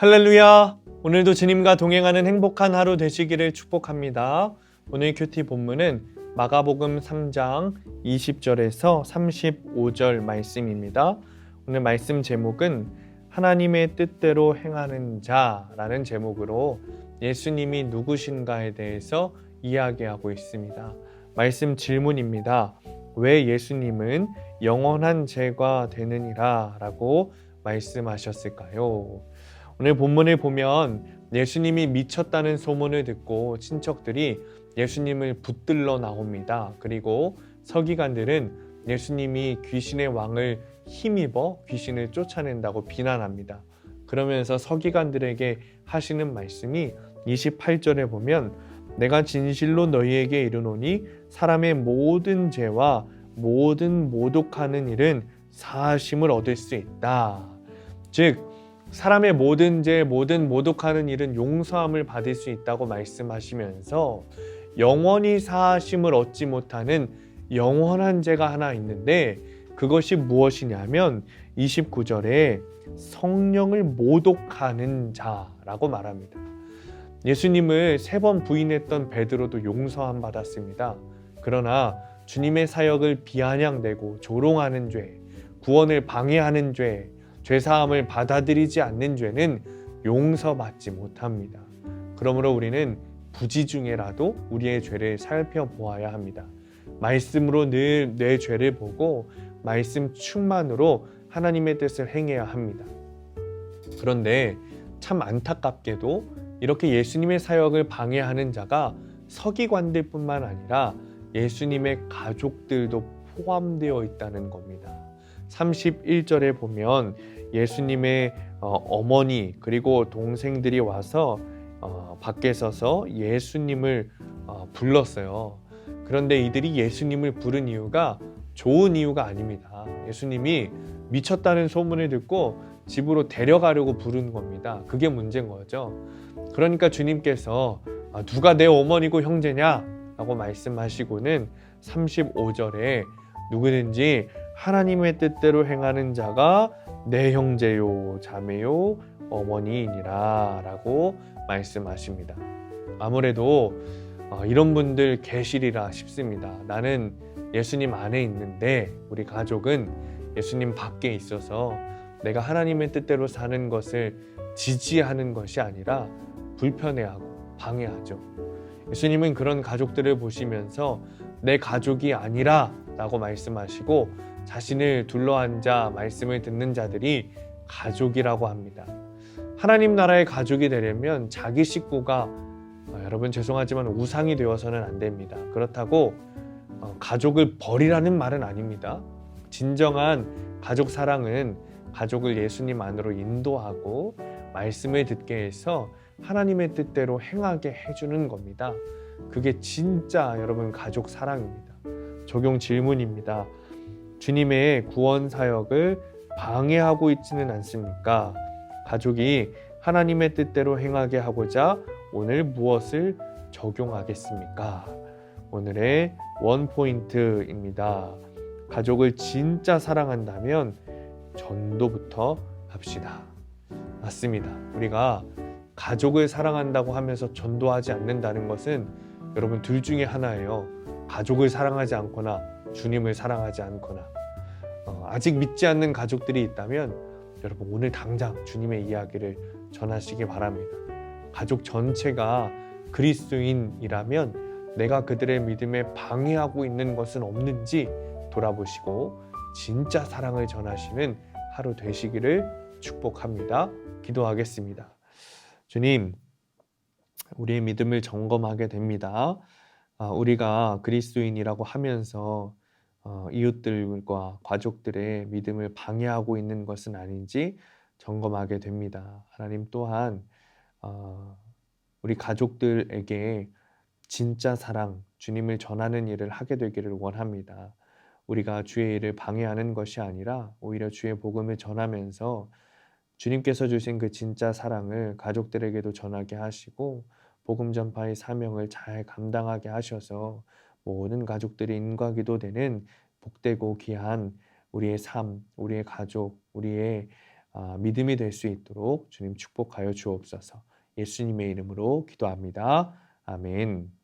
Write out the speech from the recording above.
할렐루야! 오늘도 주님과 동행하는 행복한 하루 되시기를 축복합니다. 오늘 큐티 본문은 마가복음 3장 20절에서 35절 말씀입니다. 오늘 말씀 제목은 하나님의 뜻대로 행하는 자라는 제목으로 예수님이 누구신가에 대해서 이야기하고 있습니다. 말씀 질문입니다. 왜 예수님은 영원한 죄가 되느니라 라고 말씀하셨을까요? 오늘 본문을 보면 예수님이 미쳤다는 소문을 듣고 친척들이 예수님을 붙들러 나옵니다. 그리고 서기관들은 예수님이 귀신의 왕을 힘입어 귀신을 쫓아낸다고 비난합니다. 그러면서 서기관들에게 하시는 말씀이 28절에 보면 내가 진실로 너희에게 이르노니 사람의 모든 죄와 모든 모독하는 일은 사하심을 얻을 수 있다. 즉 사람의 모든 죄, 모든 모독하는 일은 용서함을 받을 수 있다고 말씀하시면서 영원히 사하심을 얻지 못하는 영원한 죄가 하나 있는데 그것이 무엇이냐면 29절에 성령을 모독하는 자라고 말합니다. 예수님을 3번 부인했던 베드로도 용서함 받았습니다. 그러나 주님의 사역을 비아냥대고 조롱하는 죄, 구원을 방해하는 죄, 죄사함을 받아들이지 않는 죄는 용서받지 못합니다. 그러므로 우리는 부지 중에라도 우리의 죄를 살펴보아야 합니다. 말씀으로 늘 내 죄를 보고 말씀 충만으로 하나님의 뜻을 행해야 합니다. 그런데 참 안타깝게도 이렇게 예수님의 사역을 방해하는 자가 서기관들뿐만 아니라 예수님의 가족들도 포함되어 있다는 겁니다. 31절에 보면 예수님의 어머니 그리고 동생들이 와서 밖에 서서 예수님을 불렀어요. 그런데 이들이 예수님을 부른 이유가 좋은 이유가 아닙니다. 예수님이 미쳤다는 소문을 듣고 집으로 데려가려고 부른 겁니다. 그게 문제인 거죠. 그러니까 주님께서 누가 내 어머니고 형제냐? 라고 말씀하시고는 35절에 누구든지 하나님의 뜻대로 행하는 자가 내 형제요 자매요 어머니이니라 라고 말씀하십니다. 아무래도 이런 분들 계시리라 싶습니다. 나는 예수님 안에 있는데 우리 가족은 예수님 밖에 있어서 내가 하나님의 뜻대로 사는 것을 지지하는 것이 아니라 불편해하고 방해하죠. 예수님은 그런 가족들을 보시면서 내 가족이 아니라 라고 말씀하시고 자신을 둘러앉아 말씀을 듣는 자들이 가족이라고 합니다. 하나님 나라의 가족이 되려면 자기 식구가 여러분 죄송하지만 우상이 되어서는 안 됩니다. 그렇다고 가족을 버리라는 말은 아닙니다. 진정한 가족 사랑은 가족을 예수님 안으로 인도하고 말씀을 듣게 해서 하나님의 뜻대로 행하게 해주는 겁니다. 그게 진짜 여러분 가족 사랑입니다. 적용 질문입니다. 주님의 구원 사역을 방해하고 있지는 않습니까? 가족이 하나님의 뜻대로 행하게 하고자 오늘 무엇을 적용하겠습니까? 오늘의 원포인트입니다. 가족을 진짜 사랑한다면 전도부터 합시다. 맞습니다. 우리가 가족을 사랑한다고 하면서 전도하지 않는다는 것은 여러분 둘 중에 하나예요. 가족을 사랑하지 않거나 주님을 사랑하지 않거나 아직 믿지 않는 가족들이 있다면 여러분 오늘 당장 주님의 이야기를 전하시기 바랍니다. 가족 전체가 그리스도인이라면 내가 그들의 믿음에 방해하고 있는 것은 없는지 돌아보시고 진짜 사랑을 전하시는 하루 되시기를 축복합니다. 기도하겠습니다. 주님, 우리의 믿음을 점검하게 됩니다. 우리가 그리스도인이라고 하면서 이웃들과 가족들의 믿음을 방해하고 있는 것은 아닌지 점검하게 됩니다. 하나님 또한 우리 가족들에게 진짜 사랑, 주님을 전하는 일을 하게 되기를 원합니다. 우리가 주의 일을 방해하는 것이 아니라 오히려 주의 복음을 전하면서 주님께서 주신 그 진짜 사랑을 가족들에게도 전하게 하시고 복음 전파의 사명을 잘 감당하게 하셔서 모든 가족들이 인과기도 되는 복되고 귀한 우리의 삶, 우리의 가족, 우리의 믿음이 될 수 있도록 주님 축복하여 주옵소서. 예수님의 이름으로 기도합니다. 아멘.